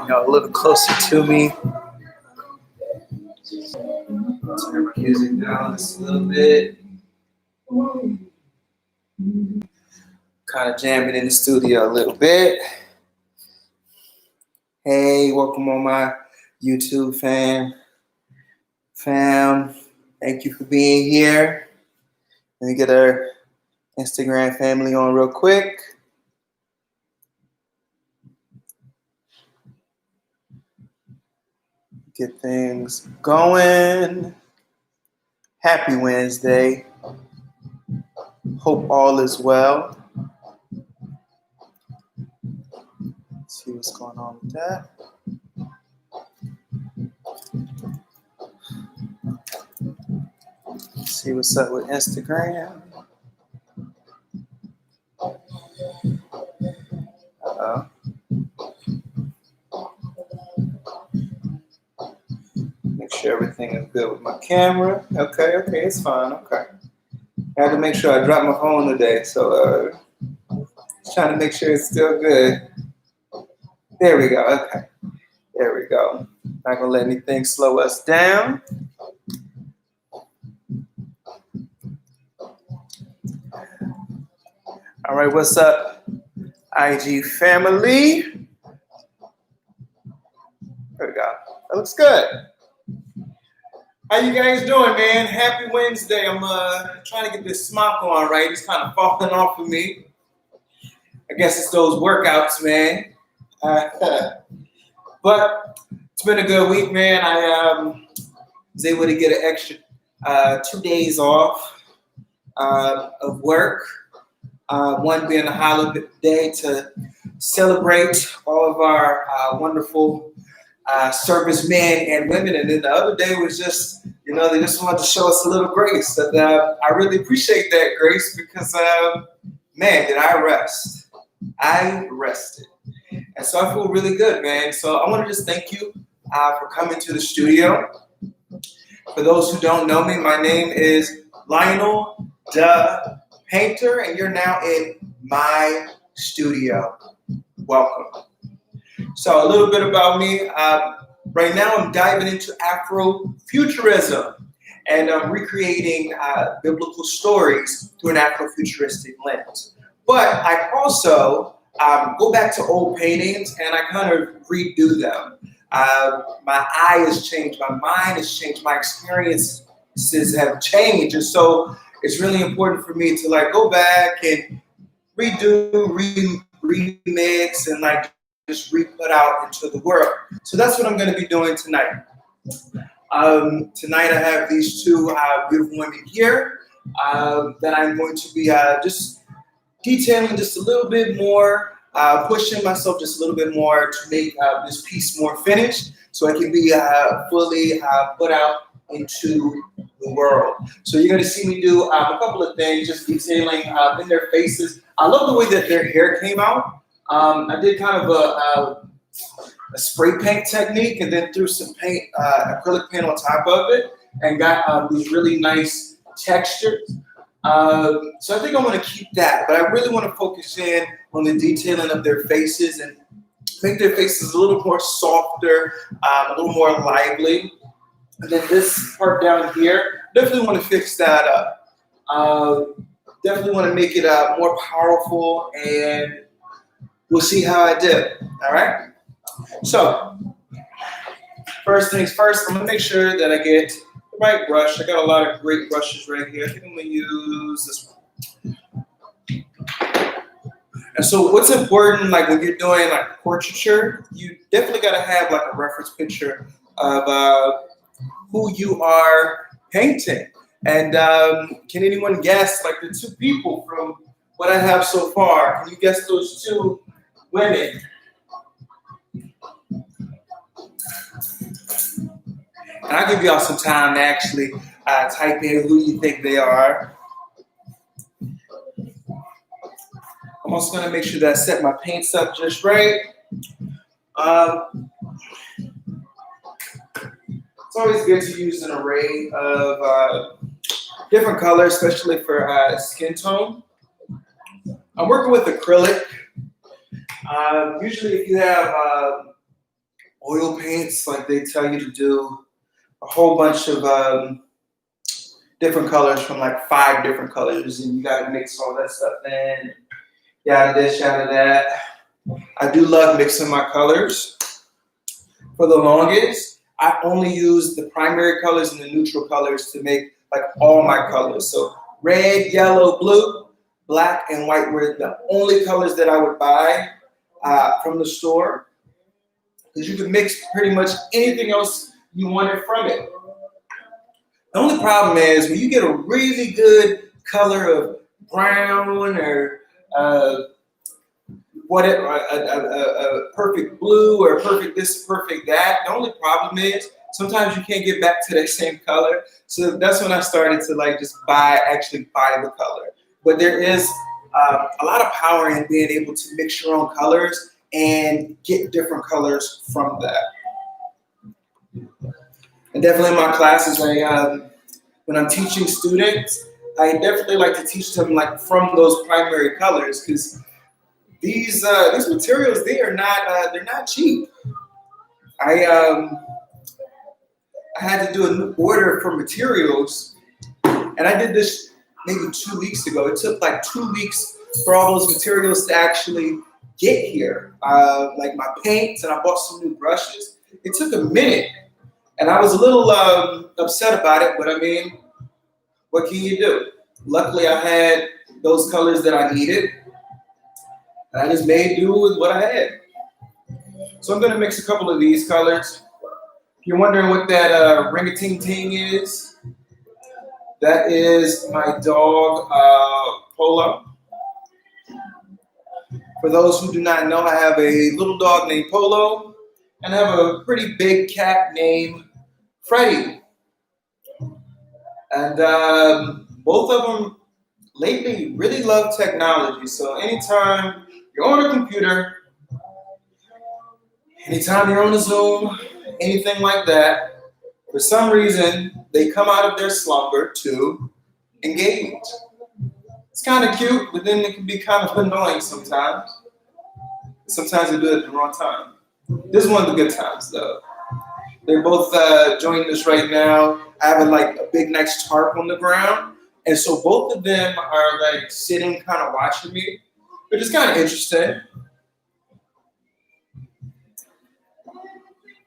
Y'all a little closer to me. Turn my music down just a little bit. Kind of jamming in the studio a little bit. Hey, welcome on my YouTube fam. Thank you for being here. Let me get our Instagram family on real quick. Get things going. Happy Wednesday. Hope all is well. Let's see what's going on with that. Let's see what's up with Instagram. Uh-oh. Make sure everything is good with my camera. Okay, it's fine. Okay. I had to make sure I dropped my phone today, so trying to make sure it's still good. There we go. Okay. There we go. Not gonna let anything slow us down. All right, what's up, IG family? There we go. That looks good. How you guys doing, man? Happy Wednesday. I'm trying to get this smock on, right? It's kind of falling off of me. I guess it's those workouts, man. But it's been a good week, man. I was able to get an extra 2 days off of work. One being a holiday to celebrate all of our wonderful servicemen and women. And then the other day was just, they just wanted to show us a little grace. And I really appreciate that grace because, man, did I rest. I rested. And so I feel really good, man. So I want to just thank you for coming to the studio. For those who don't know me, my name is Lionel the Painter, and you're now in my studio. Welcome. So a little bit about me. Right now I'm diving into Afrofuturism, and I'm recreating biblical stories through an Afrofuturistic lens. But I also go back to old paintings and I kind of redo them. My eye has changed, my mind has changed, my experiences have changed. And so it's really important for me to go back and redo, remix, and just re-put out into the world. So that's what I'm going to be doing tonight. Tonight I have these two beautiful women here that I'm going to be just detailing just a little bit more, pushing myself just a little bit more to make this piece more finished so it can be fully put out into the world. So you're going to see me do a couple of things, just detailing in their faces. I love the way that their hair came out. I did kind of a spray paint technique and then threw some paint, acrylic paint on top of it and got these really nice textures. So I think I want to keep that, but I really want to focus in on the detailing of their faces and make their faces a little more softer, a little more lively. And then this part down here, definitely want to fix that up. Definitely want to make it more powerful, and we'll see how I do. All right? So, first things first, I'm going to make sure that I get the right brush. I got a lot of great brushes right here. I think I'm going to use this one. And so what's important, when you're doing portraiture, you definitely got to have a reference picture of who you are painting. And can anyone guess the two people from what I have so far? Can you guess those two women? And I'll give y'all some time to actually type in who you think they are. I'm also going to make sure that I set my paints up just right. It's always good to use an array of different colors, especially for skin tone. I'm working with acrylic. Usually if you have oil paints, like they tell you to do a whole bunch of different colors from like 5 different colors, and you got to mix all that stuff in, yada this, yada that. I do love mixing my colors. For the longest, I only use the primary colors and the neutral colors to make like all my colors. So red, yellow, blue, black, and white were the only colors that I would buy from the store, because you can mix pretty much anything else you wanted from it. The only problem is when you get a really good color of brown or a perfect blue or a perfect this, perfect that. The only problem is sometimes you can't get back to that same color. So that's when I started to like just actually buy the color. But there is a lot of power in being able to mix your own colors and get different colors from that. And definitely in my classes, when I'm teaching students, I definitely like to teach them like from those primary colors, because these materials, they're not cheap. I had to do a new order for materials, and I did this maybe 2 weeks ago. It took like 2 weeks for all those materials to actually get here. Like my paints, and I bought some new brushes. It took a minute, and I was a little upset about it, but I mean, what can you do? Luckily, I had those colors that I needed, and I just made do with what I had. So I'm gonna mix a couple of these colors. If you're wondering what that ring-a-ting-ting is, that is my dog, Polo. For those who do not know, I have a little dog named Polo, and I have a pretty big cat named Freddie. And both of them lately really love technology. So anytime you're on a computer, anytime you're on a Zoom, anything like that, for some reason, they come out of their slumber to engage. It's kind of cute, but then it can be kind of annoying sometimes. Sometimes they do it at the wrong time. This is one of the good times, though. They're both joining us right now. I have a big, nice tarp on the ground, and so both of them are like sitting, kind of watching me, which is kind of interesting.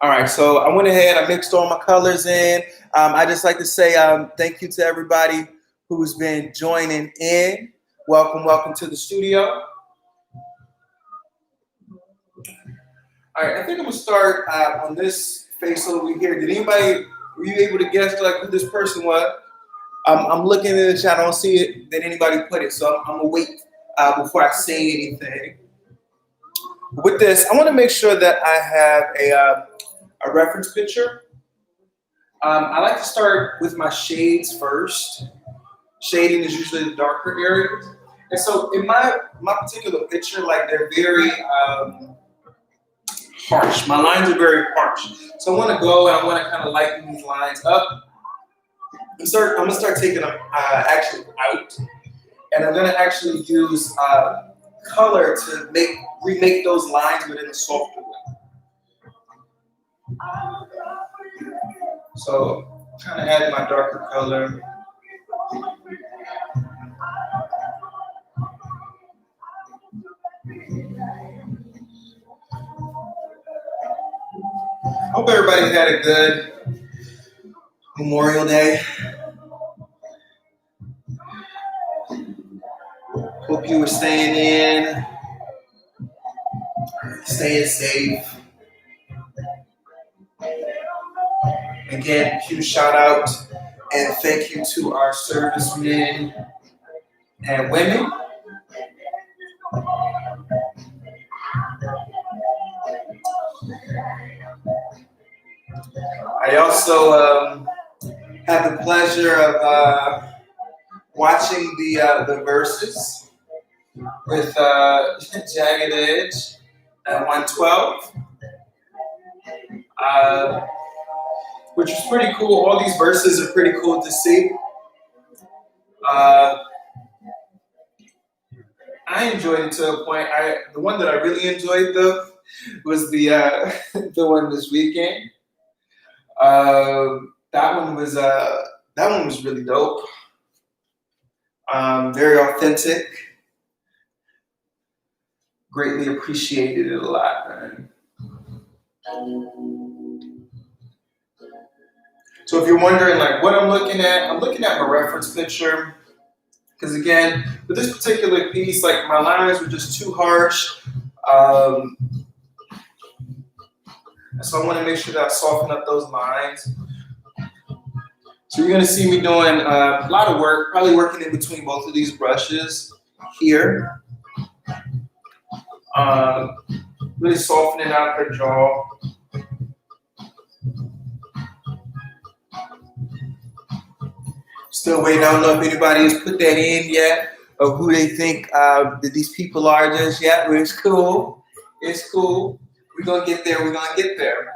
All right, so I went ahead, I mixed all my colors in. I just like to say thank you to everybody who's been joining in. Welcome to the studio. All right, I think I'm gonna start on this face over here. Were you able to guess like who this person was? I'm looking in the chat, I don't see it, that anybody put it, so I'm gonna wait before I say anything. With this, I wanna make sure that I have a reference picture. I like to start with my shades first. Shading is usually the darker areas. And so in my particular picture, like they're very harsh. My lines are very harsh. So I want to go and I want to kind of lighten these lines up. I'm gonna start taking them actually out, and I'm gonna actually use color to remake those lines within a softer way. So kind of add my darker color. Hope everybody had a good Memorial Day. Hope you were staying in, staying safe. Again, huge shout out and thank you to our servicemen and women. I also had the pleasure of watching the verses with Jagged Edge at 112, which was pretty cool. All these verses are pretty cool to see. Uh, I enjoyed it to a point. The one that I really enjoyed though was the the one this weekend. That one was really dope. Very authentic. Greatly appreciated it a lot, man. So if you're wondering like what I'm looking at my reference picture. Because again, with this particular piece, like my lines were just too harsh. Um, so I want to make sure that I soften up those lines. So you're going to see me doing a lot of work, probably working in between both of these brushes here. Really softening out her jaw. Still waiting. I don't know if anybody has put that in yet of who they think that these people are just yet, but it's cool. It's cool. We're going to get there. We're going to get there.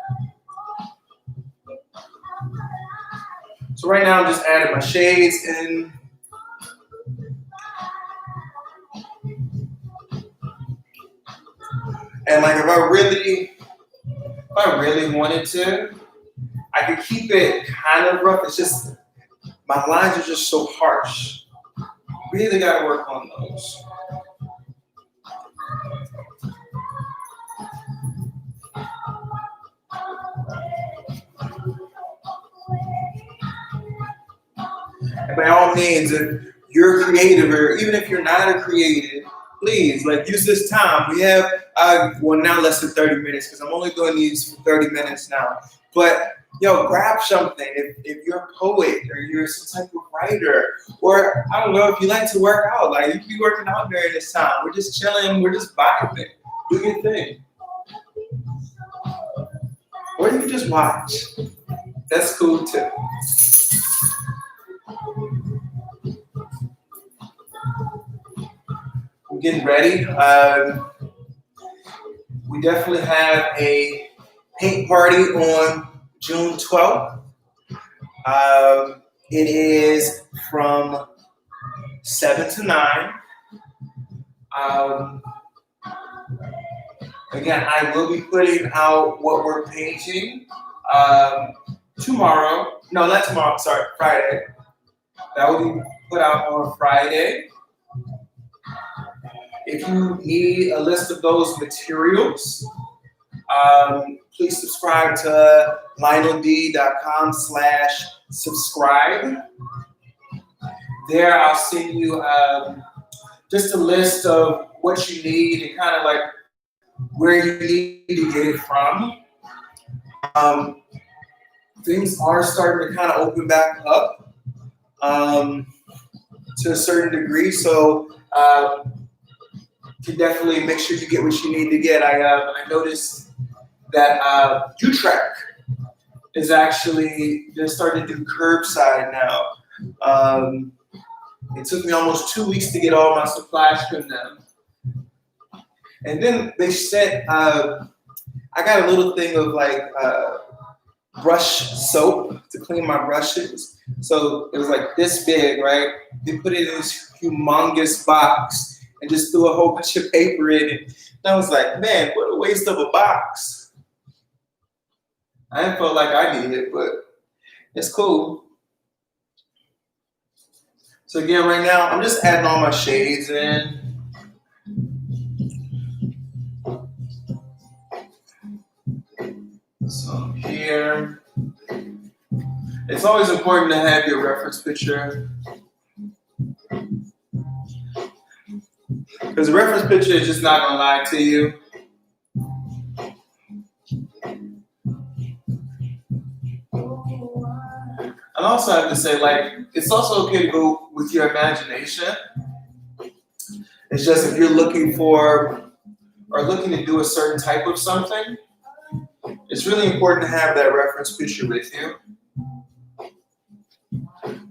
So right now I'm just adding my shades in. And like if I really wanted to, I could keep it kind of rough. It's just my lines are just so harsh. Really gotta work on those. And by all means, if you're a creative or even if you're not a creative, please like use this time. We have well now less than 30 minutes because I'm only doing these for 30 minutes now. But yo, grab something. If you're a poet or you're some type of writer, or I don't know, if you like to work out, like you can be working out during this time. We're just chilling, we're just vibing. Do your thing. Or you can just watch. That's cool too. I'm getting ready. We definitely have a paint party on June 12th. It is from 7 to 9. Again, I will be putting out what we're painting tomorrow. No, not tomorrow, sorry, Friday. That will be put out on Friday. If you need a list of those materials, please subscribe to lioneld.com/subscribe. There, I'll send you just a list of what you need and kind of like where you need to get it from. Things are starting to kind of open back up to a certain degree, so you definitely make sure you get what you need to get. I noticed that Utrecht is actually, they're starting to do curbside now. It took me almost 2 weeks to get all my supplies from them. And then they sent, I got a little thing of like brush soap to clean my brushes. So it was like this big, right? They put it in this humongous box and just threw a whole bunch of paper in it. And I was like, man, what a waste of a box. I didn't feel like I needed it, but it's cool. So again, right now, I'm just adding all my shades in. So here, it's always important to have your reference picture. Because the reference picture is just not gonna lie to you. I also have to say, like, it's also okay to go with your imagination. It's just if you're looking for or looking to do a certain type of something, it's really important to have that reference picture with you.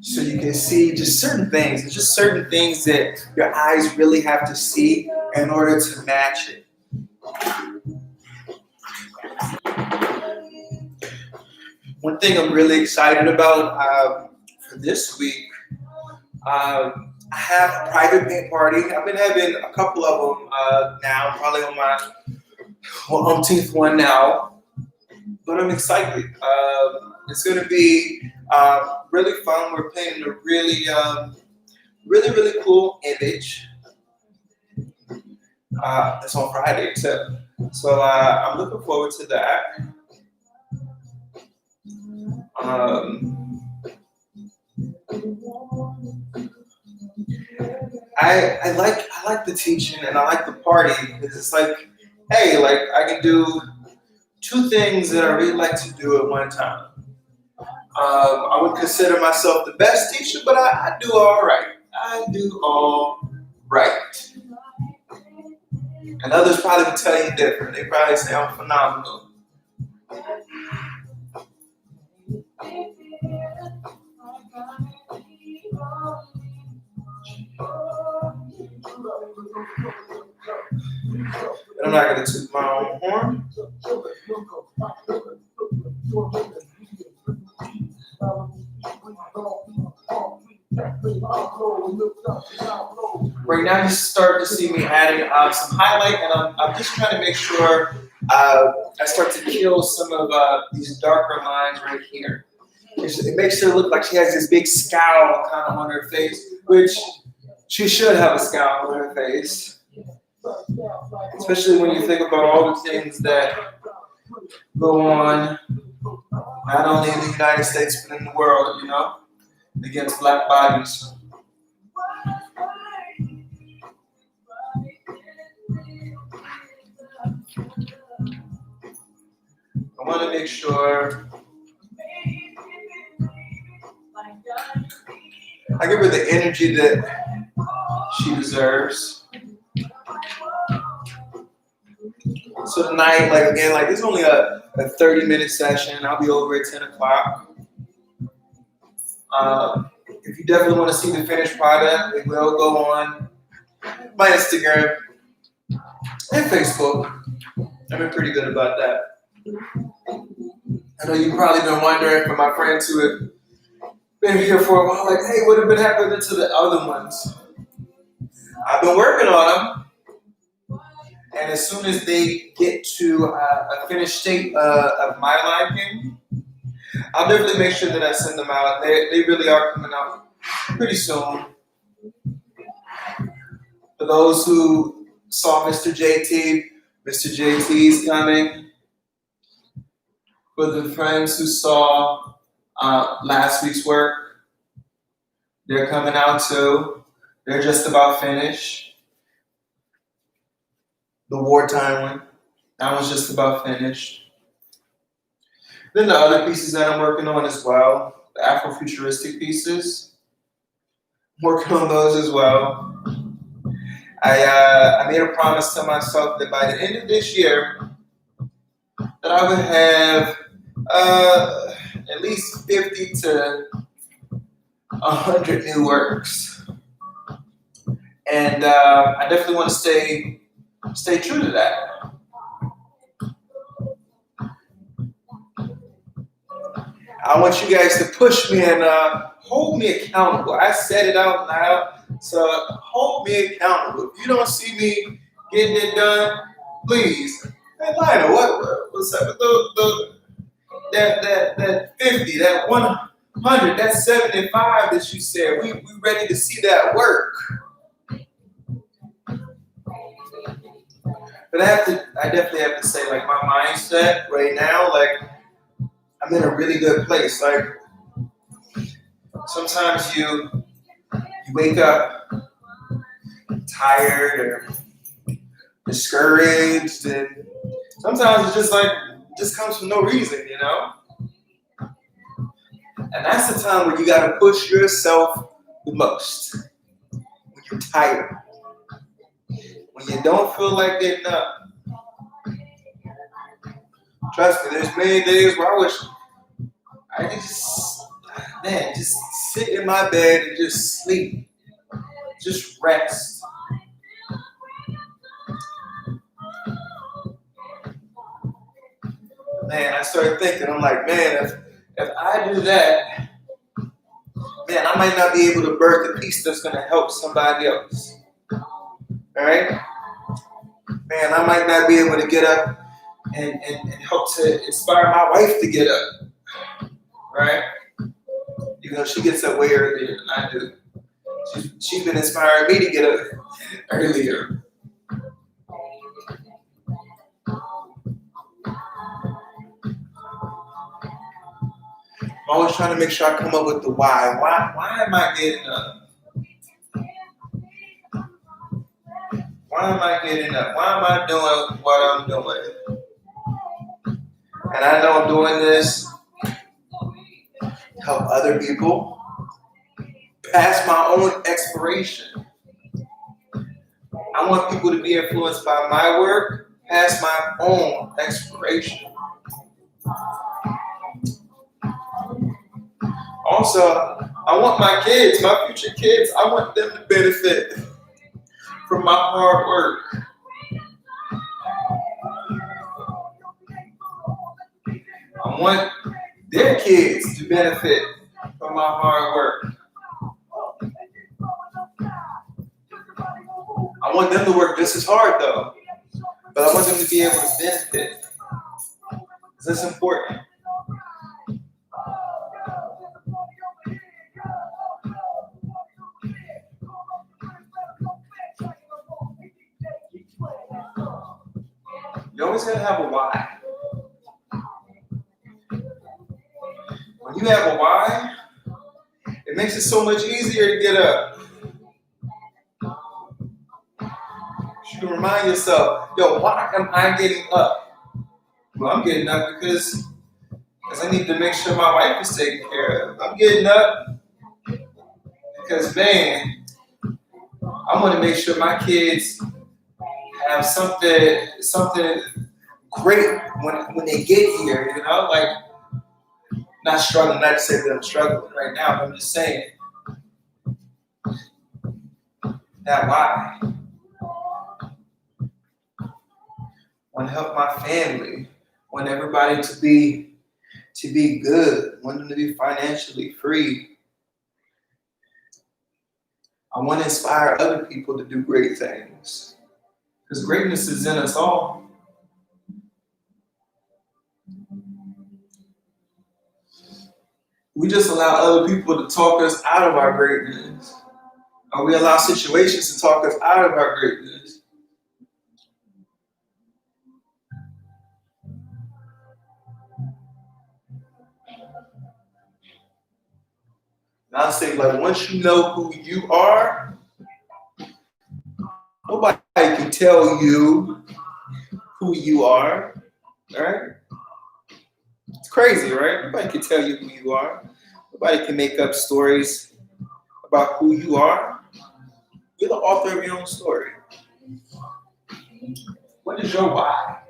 So you can see just certain things. It's just certain things that your eyes really have to see in order to match it. One thing I'm really excited about for this week, I have a private paint party. I've been having a couple of them now, probably on my umpteenth one now, but I'm excited. It's going to be really fun. We're painting a really cool image. It's on Friday too, so I'm looking forward to that. I like the teaching and I like the party because it's like, hey, like I can do two things that I really like to do at one time. I would consider myself the best teacher, but I do all right. I do all right. And others probably would tell you different. They probably say I'm phenomenal. But I'm not going to toot my own horn. Right now, you start to see me adding some highlight, and I'm just trying to make sure I start to kill some of these darker lines right here. It makes her look like she has this big scowl kind of on her face, which she should have a scowl on her face. Especially when you think about all the things that go on, not only in the United States, but in the world, you know, against black bodies. I want to make sure I give her the energy that she deserves. So tonight, like again, like it's only a 30-minute session. I'll be over at 10 o'clock. If you definitely want to see the finished product, it will go on my Instagram and Facebook. I've been pretty good about that. I know you've probably been wondering for my friends who have been here for a while, like, hey, what have been happening to the other ones? I've been working on them. And as soon as they get to a finished state of my liking, I'll definitely make sure that I send them out. They really are coming out pretty soon. For those who saw Mr. JT's coming. For the friends who saw last week's work, they're coming out too. They're just about finished. The wartime one, that one's just about finished. Then the other pieces that I'm working on as well, the Afrofuturistic pieces, I'm working on those as well. I made a promise to myself that by the end of this year, that I would have at least 50 to 100 new works. And I definitely want to stay true to that. I want you guys to push me and hold me accountable. I said it out loud, so hold me accountable. If you don't see me getting it done, please. Hey, Lionel, what's up with that 50, that 100, that 75 that you said? We ready to see that work. But I definitely have to say, like, my mindset right now, like, I'm in a really good place. Like, sometimes you wake up tired or discouraged, and sometimes it's just like, it just comes from no reason, you know? And that's the time where you gotta push yourself the most. When you're tired. When you don't feel like getting up. Trust me, there's many days where I wish I could just sit in my bed and just sleep. Just rest. Man, I started thinking, I'm like, man, if I do that, man, I might not be able to birth a piece that's going to help somebody else. All right? Man, I might not be able to get up and help to inspire my wife to get up. Right? Even though she gets up way earlier than I do. She's been inspiring me to get up earlier. I'm always trying to make sure I come up with the why. Why am I getting up? Why am I getting up? Why am I doing what I'm doing? And I know I'm doing this to help other people past my own expiration. I want people to be influenced by my work past my own expiration. Also, I want my kids, my future kids, I want them to benefit from my hard work. I want their kids to benefit from my hard work. I want them to work just as hard though, but I want them to be able to benefit. Because that's important. You always gotta have a why. When you have a why, it makes it so much easier to get up. You can remind yourself, yo, why am I getting up? Well, I'm getting up because I need to make sure my wife is taken care of. I'm getting up because, man, I want to make sure my kids have something great when they get here, you know, like not struggling, not to say that I'm struggling right now, but I'm just saying that why. I want to help my family, I want everybody to be good, I want them to be financially free. I want to inspire other people to do great things. Because greatness is in us all. We just allow other people to talk us out of our greatness. Or we allow situations to talk us out of our greatness. And I'll say, like, once you know who you are, nobody can tell you who you are, right? It's crazy, right? Nobody can tell you who you are. Nobody can make up stories about who you are. You're the author of your own story. What is your why?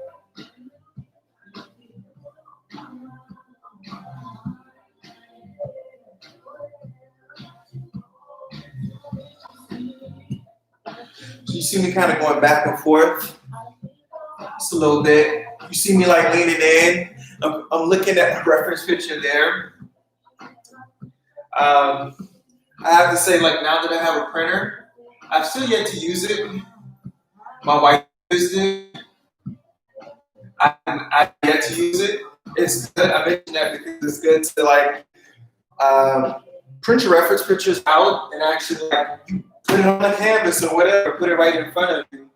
So you see me kind of going back and forth just a little bit. You see me like leaning in. I'm looking at the reference picture there. I have to say, like, now that I have a printer, I've still yet to use it. My wife used it. I've yet to use it. It's good. I mentioned that because it's good to, like, print your reference pictures out and actually, like, you put it on a canvas or whatever, put it right in front of you.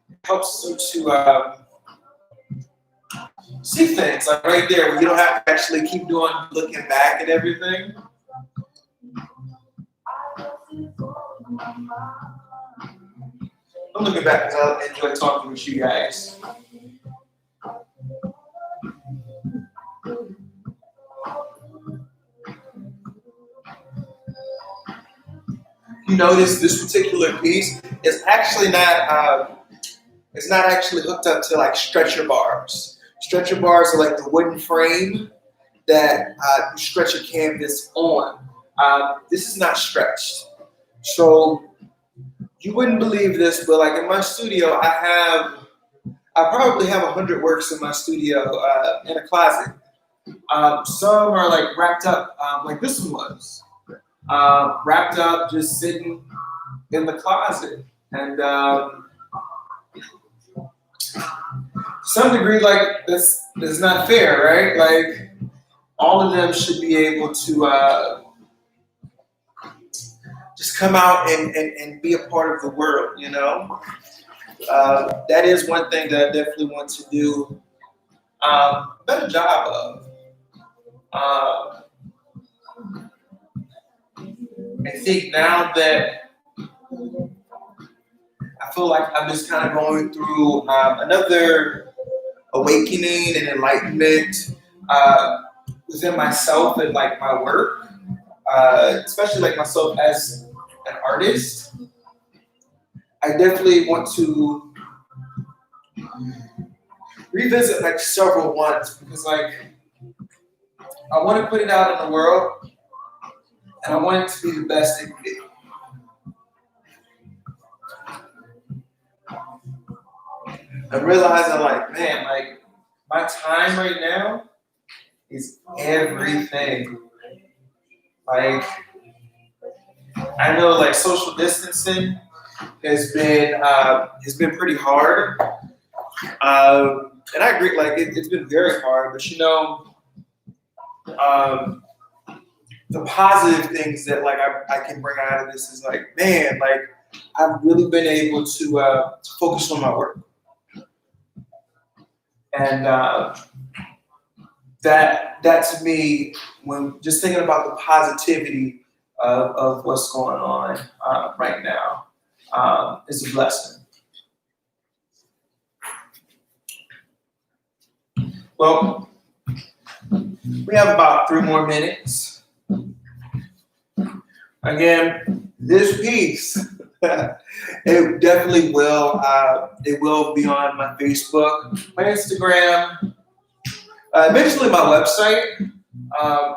It helps you to see things, like, right there, where you don't have to actually keep looking back at everything. I'm looking back because I enjoy talking with you guys. You notice this particular piece is actually not, it's not actually hooked up to, like, stretcher bars. Stretcher bars are like the wooden frame that you stretch a canvas on. This is not stretched. So you wouldn't believe this, but, like, in my studio, I probably have 100 works in my studio in a closet. Some are, like, wrapped up like this one was. wrapped up, just sitting in the closet. And to some degree, like that's not fair, right? Like all of them should be able to just come out and be a part of the world, you know? That is one thing that I definitely want to do a better job of. I think now that I feel like I'm just kind of going through another awakening and enlightenment within myself and like my work, especially like myself as an artist. I definitely want to revisit like several ones because like I want to put it out in the world and I want it to be the best it can be. I'm realizing like, man, like my time right now is everything. Like I know like social distancing has been pretty hard. And I agree, like it's been very hard, but you know, the positive things that like I can bring out of this is like, man, like I've really been able to focus on my work. And that to me, when just thinking about the positivity of what's going on right now, is a blessing. Well, we have about 3 more minutes. Again, this piece, it definitely will. It will be on my Facebook, my Instagram, eventually my website.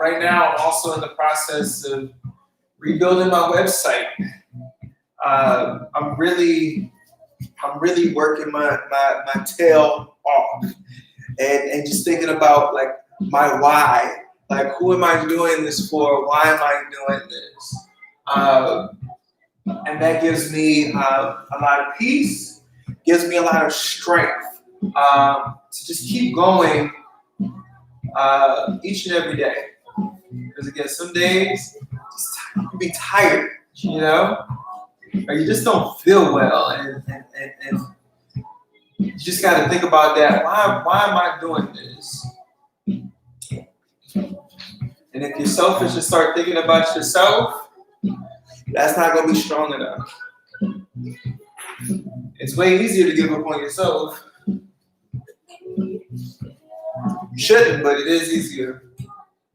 Right now, I'm also in the process of rebuilding my website. I'm really working my tail off, and just thinking about like my why. Like, who am I doing this for? Why am I doing this? And that gives me a lot of peace, gives me a lot of strength to just keep going each and every day. Because again, some days you can be tired, you know, or you just don't feel well, and you just got to think about that. Why am I doing this? And if you're selfish and start thinking about yourself, that's not going to be strong enough. It's way easier to give up on yourself. You shouldn't, but it is easier.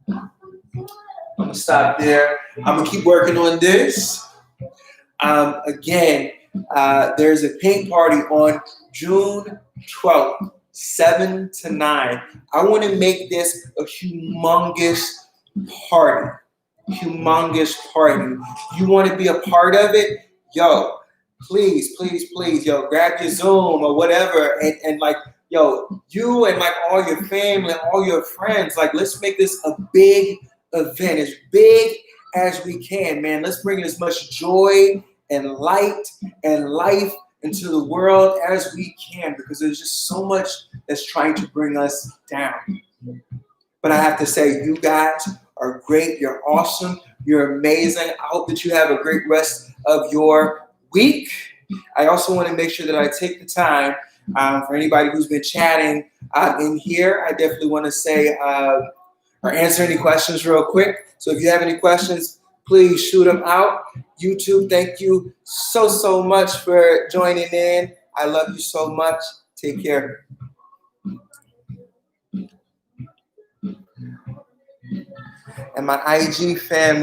I'm going to stop there. I'm going to keep working on this. Again, there's a paint party on June 12th, 7 to 9. I want to make this a humongous party. Humongous party. You want to be a part of it? Yo, please, yo, grab your Zoom or whatever, and like, yo, you and like all your family, all your friends, like, let's make this a big event, as big as we can, man. Let's bring as much joy and light and life into the world as we can, because there's just so much that's trying to bring us down. But I have to say, you guys are great. You're awesome. You're amazing. I hope that you have a great rest of your week. I also want to make sure that I take the time for anybody who's been chatting in here. I definitely want to say or answer any questions real quick. So if you have any questions, please shoot them out. YouTube, thank you so much for joining in. I love you so much. Take care. And my IG family.